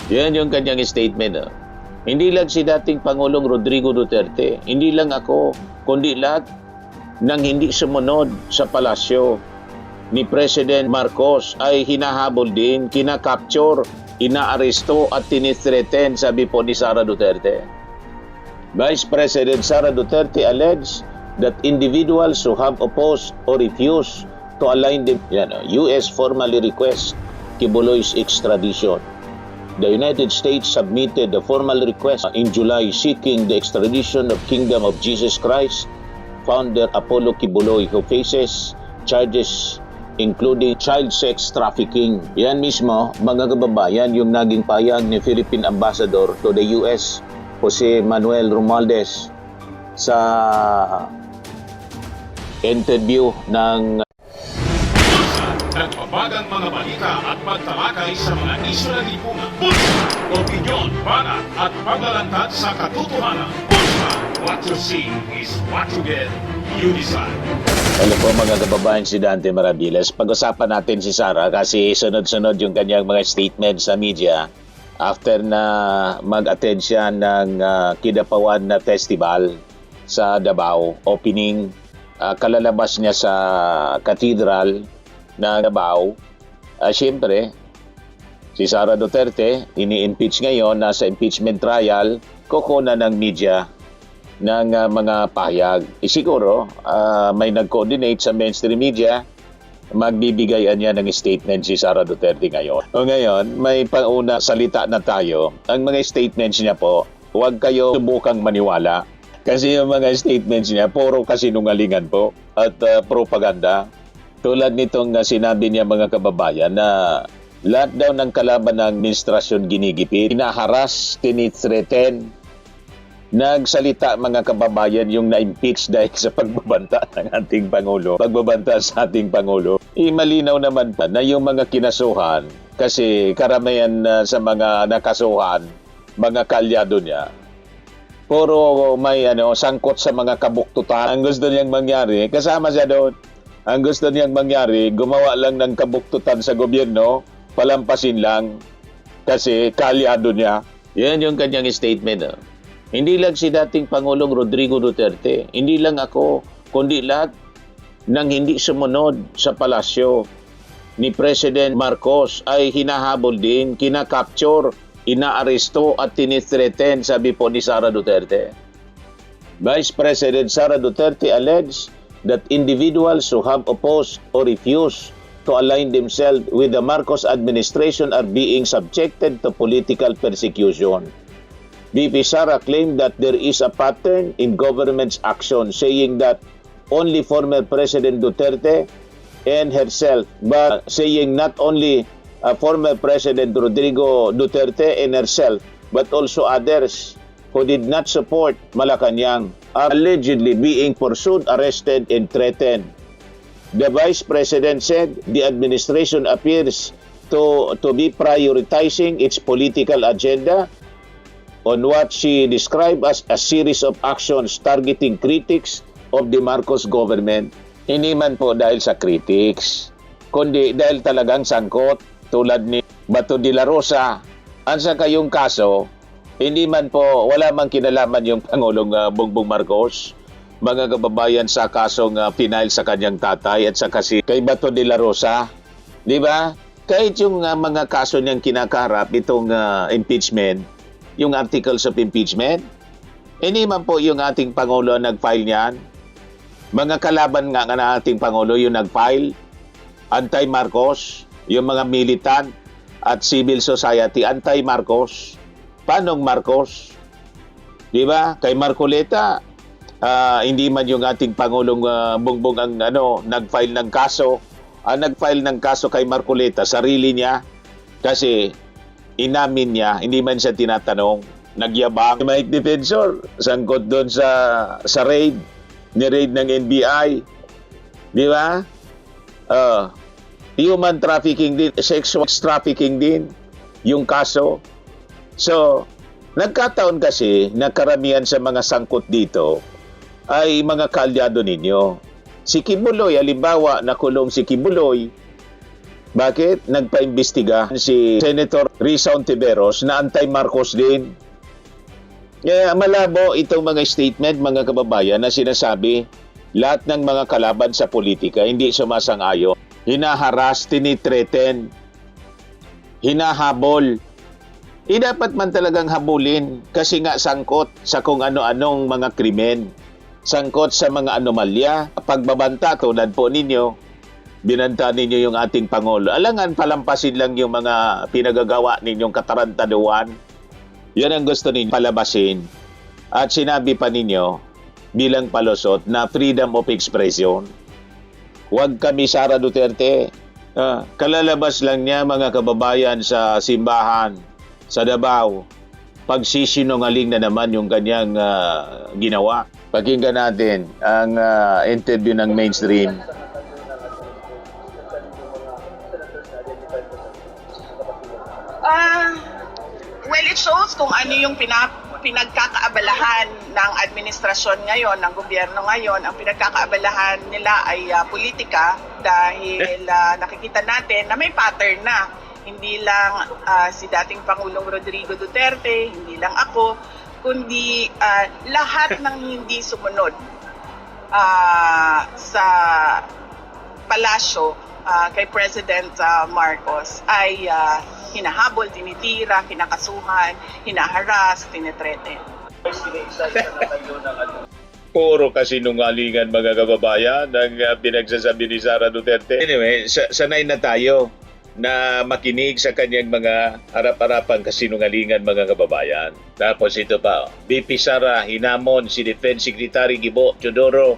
Yan yung kanyang statement. Hindi lang si dating Pangulong Rodrigo Duterte, hindi lang ako, kundi lahat ng hindi sumunod sa palasyo ni President Marcos ay hinahabol din, kinakapture, inaaresto at tinithreaten, sabi po ni Sara Duterte. Vice President Sara Duterte alleged that individuals who have opposed or refused to align the U.S. formally request Kibuloy's extradition. The United States submitted a formal request in July seeking the extradition of Kingdom of Jesus Christ founder Apollo Kibuloy, who faces charges including child sex trafficking. Yan mismo, mga kababayan, yung naging payag ni Philippine Ambassador to the US, Jose Manuel Romualdez, sa interview ng nagbabagang mga balita at pagtalakay sa mga isyu ng lipunan. Bulsa, opinyon, banat at paglalantad sa katotohanan. Bulsa, what you see is what you get. You decide. Hello po mga kababayan, si Dante Maraviles. Pag-usapan natin si Sara kasi sunod-sunod yung kanyang mga statement sa media after na mag-attend siya ng Kidapawan na festival sa Davao. Opening, kalalabas niya sa cathedral na Davao. Siyempre, si Sara Duterte, ini-impeach ngayon, nasa impeachment trial, kukuna ng media ng mga pahayag. Siguro, may nag-coordinate sa mainstream media, magbibigayan niya ng statement si Sara Duterte ngayon. O ngayon, may pauna salita na tayo. Ang mga statements niya po, huwag kayo subukang maniwala. Kasi yung mga statements niya, puro kasinungalingan po at propaganda. Tulad nitong sinabi niya mga kababayan na lahat daw ng kalaban ng administrasyon ginigipit, hinaharas, tinithreaten, nagsalita mga kababayan yung na-impeach dahil sa pagbabanta ng ating Pangulo, pagbabanta sa ating Pangulo. Malinaw naman pa na yung mga kinasuhan, kasi karamihan sa mga nakasuhan, mga kalyado niya, puro may sangkot sa mga kabuktutan. Ang gusto niyang mangyari, kasama siya doon. Ang gusto niyang mangyari, gumawa lang ng kabuktutan sa gobyerno, palampasin lang kasi kalyado niya. Yan yung kanyang statement. Hindi lang si dating Pangulong Rodrigo Duterte, hindi lang ako, kundi lahat ng hindi sumunod sa palasyo ni President Marcos ay hinahabol din, kinakapture, inaaresto at tinithreaten, sabi po ni Sara Duterte. Vice President Sara Duterte alleged that individuals who have opposed or refused to align themselves with the Marcos administration are being subjected to political persecution. VP Sara claimed that there is a pattern in government's action, saying that only former President Duterte and herself, but saying not only former President Rodrigo Duterte and herself, but also others who did not support Malacanang are allegedly being pursued, arrested, and threatened. The Vice President said the administration appears to be prioritizing its political agenda on what she described as a series of actions targeting critics of the Marcos government. Hindi man po dahil sa critics, kundi dahil talagang sangkot tulad ni Bato de la Rosa. Ansa kayong kaso, hindi man po, wala mang kinalaman yung Pangulong Bongbong Marcos, mga kababayan, sa kasong pinail sa kanyang tatay at sa kasi kay Bato de la Rosa. Di ba? Kahit yung mga kaso niyang kinakaharap, itong impeachment, yung articles of impeachment, hindi man po yung ating Pangulo nag-file niyan. Mga kalaban nga na ating Pangulo yung nag-file, anti-Marcos, yung mga militant at civil society, anti-Marcos. Paanong Marcos? Di ba? Kay Marcoleta, hindi man yung ating Pangulong Bongbong ang nag-file ng kaso. Nag-file ng kaso kay Marcoleta, sarili niya. Kasi inamin niya, hindi man siya tinatanong, nagyabang. Mike Defensor, sangkot doon sa raid, ni-raid ng NBI. Di ba? Human trafficking din, sexual trafficking din, yung kaso. So, nagkataon kasi na karamihan sa mga sangkot dito ay mga kalyado ninyo. Si Kibuloy, halimbawa, nakulong si Kibuloy, Bakit? Nagpaimbestiga si Senator Risa Ontiveros na anti-Marcos din. Kaya malabo itong mga statement, mga kababayan, na sinasabi lahat ng mga kalaban sa politika hindi sumasang-ayon. Hinaharas, tinitreten, hinahabol. Dapat man talagang habulin kasi nga sangkot sa kung ano-anong mga krimen. Sangkot sa mga anomalya. Pagbabanta, tulad po ninyo, binanta ninyo yung ating Pangulo. Alangan, palampasin lang yung mga pinagagawa ninyong katarantaduan. Yan ang gusto ninyo palabasin. At sinabi pa ninyo bilang palusot na freedom of expression. Huwag kami Sara Duterte. Kalalabas lang niya, mga kababayan, sa simbahan, sa Davao. Pagsisinungaling na naman yung kanyang ginawa. Pakinggan natin ang interview ng Mainstream. Well, it shows kung ano yung pinagkakaabalahan ng administrasyon ngayon, ng gobyerno ngayon. Ang pinagkakaabalahan nila ay politika dahil nakikita natin na may pattern na. Hindi lang si dating Pangulong Rodrigo Duterte, hindi lang ako, kundi lahat ng hindi sumunod sa palasyo kay President Marcos ay hinahabol, tinitira, kinakasuhan, hinaharas, tinitrete. Puro kasinungalingan, mga kababayan, ang pinagsasabi ni Sara Duterte. Anyway, sanay na tayo na makinig sa kanyang mga harap-harapang kasinungalingan, mga kababayan. Tapos ito pa, BP Sara hinamon si Defense Secretary Gibo Teodoro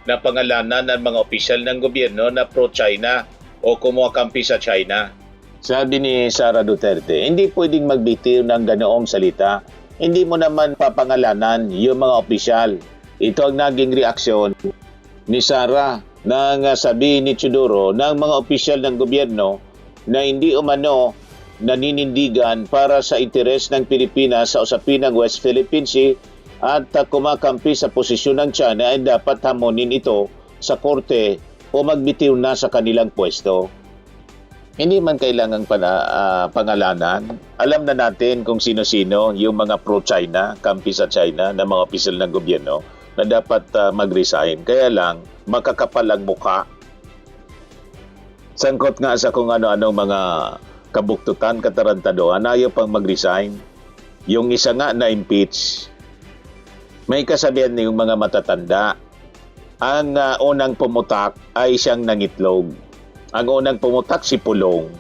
na pangalanan ng mga opisyal ng gobyerno na pro-China o kumukampi sa China. Sabi ni Sara Duterte, hindi pwedeng magbitiw ng ganoong salita. Hindi mo naman papangalanan yung mga opisyal. Ito ang naging reaksyon ni Sara nang sabi ni Teodoro ng mga opisyal ng gobyerno na hindi umano naninindigan para sa interes ng Pilipinas sa usapin ng West Philippine Sea at kumakampi sa posisyon ng China ay dapat hamonin ito sa korte o magbitiw na sa kanilang pwesto. Hindi man kailangang pangalanan. Alam na natin kung sino-sino yung mga pro-China, kampi sa China na mga opisyal ng gobyerno na dapat mag-resign. Kaya lang, makakapal ang mukha. Sangkot nga sa kung ano-anong mga kabuktutan, katarantaduan, ayaw pang mag-resign. Yung isa nga na-impeach. May kasabihan yung mga matatanda. Ang unang pumutak ay siyang nangitlog. Ang unang pumutak si Pulong.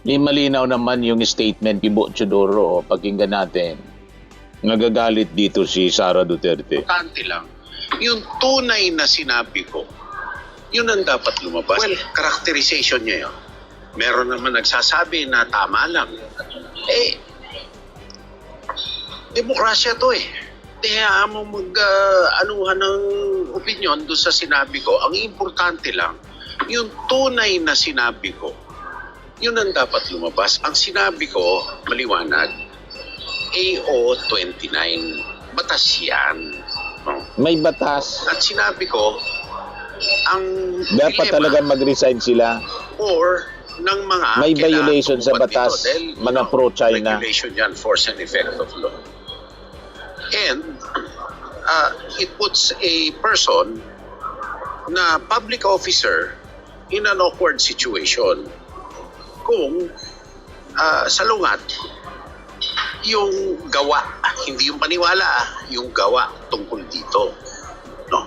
Malinaw naman yung statement ni Gibo Teodoro. Pakinggan natin. Nagagalit dito si Sara Duterte. Importante lang, yung tunay na sinabi ko, yun ang dapat lumabas. Well, characterization niya yun. Meron naman nagsasabi na tama lang. Demokrasya to eh. Kaya mo mag-anuhan ng opinion doon sa sinabi ko. Ang importante lang, yung tunay na sinabi ko, yun ang dapat lumabas. Ang sinabi ko, maliwanag, AO 29, batas yan. May batas. At sinabi ko, ang Dapat talaga mag-resign sila. or ng mga May kailangan violation sa tumupad batas, dito dahil, mga pro-China. Regulation yan, force and effect of law. And it puts a person na public officer in an awkward situation kung salungat yung gawa, hindi yung paniwala, yung gawa tungkol dito. No?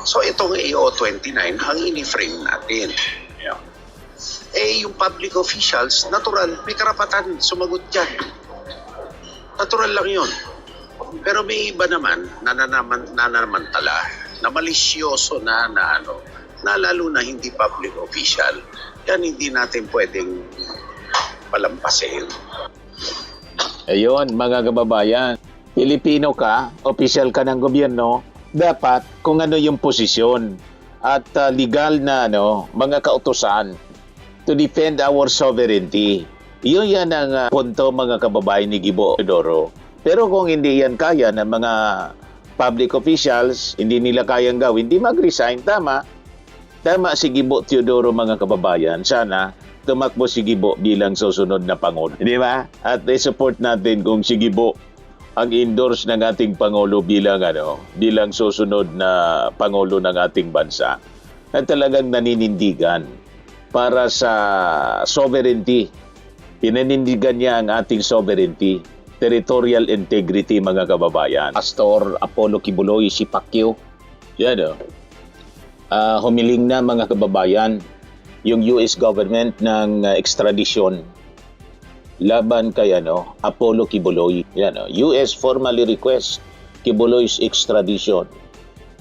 So itong AO29, ang ini-frame natin. Yeah. Yung public officials, natural, may karapatan sumagot dyan. Natural lang yun. Pero may iba naman na nanamantala, na malisyoso na lalo na hindi public official. Yan hindi natin pwedeng palampasin. Ayun, mga kababayan, Pilipino ka, opisyal ka ng gobyerno, dapat kung ano yung posisyon at legal na mga kautusan to defend our sovereignty. Yun yan ang punto, mga kababayan, ni Gibo Teodoro. Pero kung hindi yan kaya ng mga public officials, hindi nila kayang gawin, hindi mag-resign, tama. Tama si Gibo Teodoro mga kababayan. Sana tumakbo si Gibo bilang susunod na Pangulo. Di ba? At i-support natin kung si Gibo ang endorse ng ating Pangulo bilang susunod na Pangulo ng ating bansa na talagang naninindigan para sa sovereignty. Pinanindigan niya ang ating sovereignty, territorial integrity mga kababayan. Pastor Apollo Kibuloy si Pacquiao, yan humiling na mga kababayan yung US government ng extradition laban kay Apollo Kibuloy. US formally requests Kibuloy's extradition.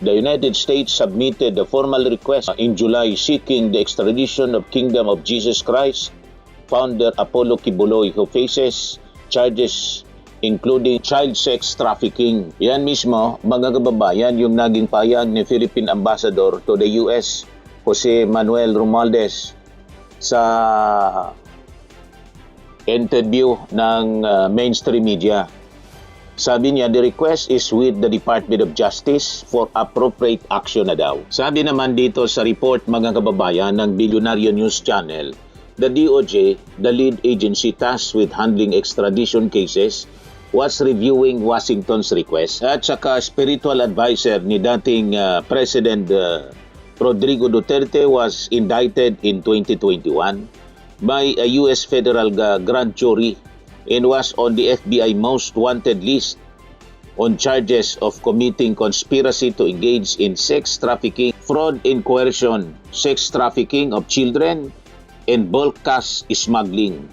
The United States submitted a formal request in July seeking the extradition of Kingdom of Jesus Christ founder Apollo Kibuloy who faces charges including child sex trafficking. Yan mismo, mga kababayan, yung naging payag ni Philippine Ambassador to the US, Jose Manuel Romualdez, sa interview ng mainstream media. Sabi niya, the request is with the Department of Justice for appropriate action na daw. Sabi naman dito sa report mga kababayan ng Billionaire News Channel, the DOJ, the lead agency tasked with handling extradition cases, was reviewing Washington's request. At saka spiritual advisor ni dating President Rodrigo Duterte was indicted in 2021 by a U.S. federal grand jury and was on the FBI most wanted list on charges of committing conspiracy to engage in sex trafficking, fraud and coercion, sex trafficking of children, and bulk cash smuggling.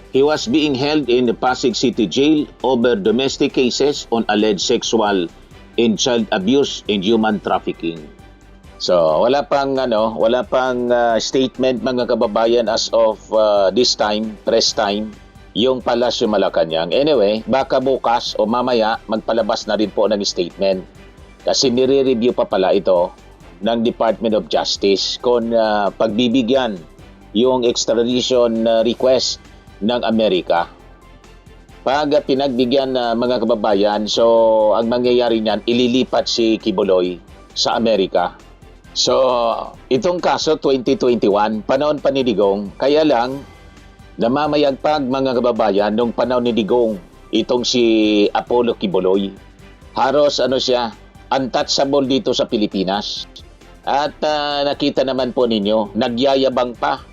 He was being held in the Pasig City Jail over domestic cases on alleged sexual and child abuse and human trafficking. So, wala pang statement mga kababayan as of this time, press time, yung Palasyo Malacanang. Anyway, baka bukas o mamaya magpalabas na rin po ng statement. Kasi nire-review pa pala ito ng Department of Justice kung pagbibigyan yung extradition request ng Amerika. Pag pinagbigyan mga kababayan, so ang mangyayari niyan, ililipat si Kibuloy sa Amerika. So, itong kaso 2021, panahon pa ni Digong, kaya lang namamayagpag mga kababayan nung panahon ni Digong, itong si Apollo Kibuloy. Haros siya, untouchable dito sa Pilipinas. At nakita naman po ninyo, nagyayabang pa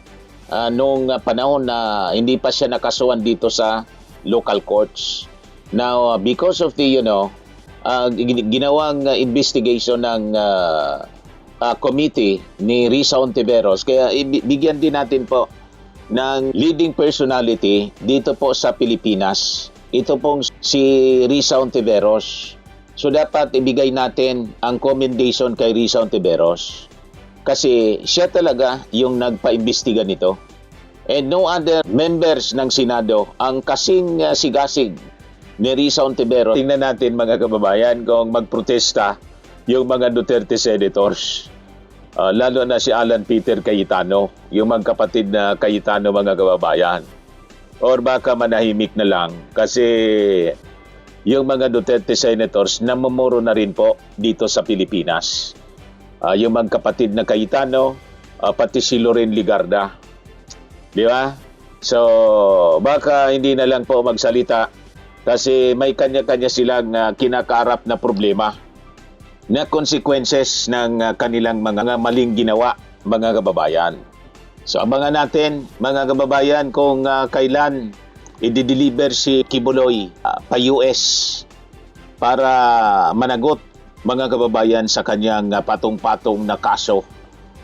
nung panahon na hindi pa siya nakasuhan dito sa local courts. Now, because of the, ginawang investigation ng committee ni Risa Ontiveros, kaya bigyan din natin po ng leading personality dito po sa Pilipinas. Ito pong si Risa Ontiveros. So, dapat ibigay natin ang commendation kay Risa Ontiveros. Kasi siya talaga yung nagpa-imbestiga nito. And no other members ng Senado ang kasing sigasig ni Risa Ontiveros. Tingnan natin mga kababayan kung magprotesta yung mga Duterte senators. Lalo na si Alan Peter Cayetano, yung magkapatid na Cayetano mga kababayan. Or baka manahimik na lang kasi yung mga Duterte senators namumuro na rin po dito sa Pilipinas. Yung magkapatid na Cayetano, pati si Loren Ligarda. Di ba? So, baka hindi na lang po magsalita kasi may kanya-kanya silang kinakaharap na problema na consequences ng kanilang mga maling ginawa, mga kababayan. So, abangan natin, mga kababayan, kung kailan i-deliver si Kibuloy pa US para managot, mga kababayan, sa kanyang patong-patong na kaso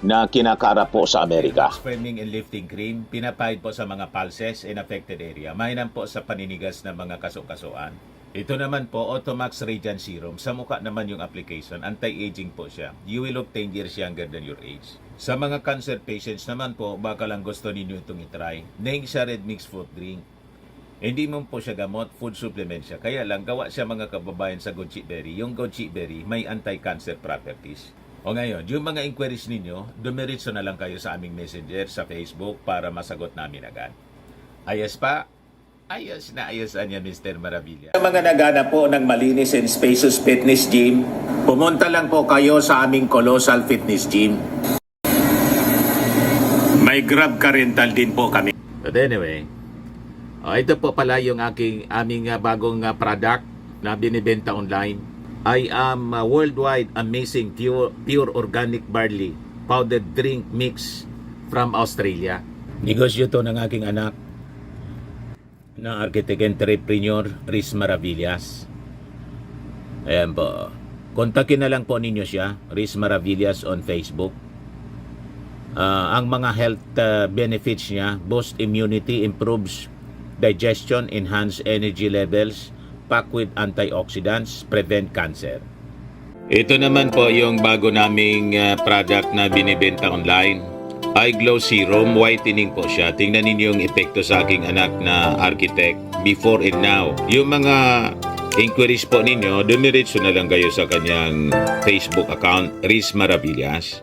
na kinakaharap po sa Amerika. Spreading and lifting cream, pinapahid po sa mga pulses in affected area. Mainam po sa paninigas ng mga kaso-kasuan. Ito naman po, Automax Radiant Serum. Sa mukha naman yung application, anti-aging po siya. You will look 10 years younger than your age. Sa mga cancer patients naman po, baka lang gusto ninyo itong itry. Neng siya red mixed fruit drink. Hindi mo po siya gamot, food supplement siya. Kaya lang, gawa siya mga kababayan sa goji berry. Yung goji berry may anti-cancer properties. O ngayon, yung mga inquiries ninyo, dumiritso na lang kayo sa aming messenger sa Facebook para masagot namin agad. Ayos pa, Ayos na ayos niya, Mr. Maravilla. Sa mga nagana po ng malinis and spacious fitness gym, pumunta lang po kayo sa aming Colossal Fitness Gym. May Grab car rental din po kami. But anyway, ito po pala yung aming bagong product na binibenta online. I am worldwide amazing pure organic barley powdered drink mix from Australia. Negosyo to ng aking anak na architect entrepreneur Riz Maravillas. Ayan po. Kontakin na lang po ninyo siya, Riz Maravillas on Facebook. Ang mga health benefits niya, boost immunity, improves digestion, enhance energy levels, packed with antioxidants, prevent cancer. Ito naman po yung bago naming product na binibenta online. Eye Glow Serum, whitening po siya. Tingnan ninyo yung epekto sa aking anak na architect before and now. Yung mga inquiries po ninyo, dumiretso na lang kayo sa kanyang Facebook account, Riz Maravillas.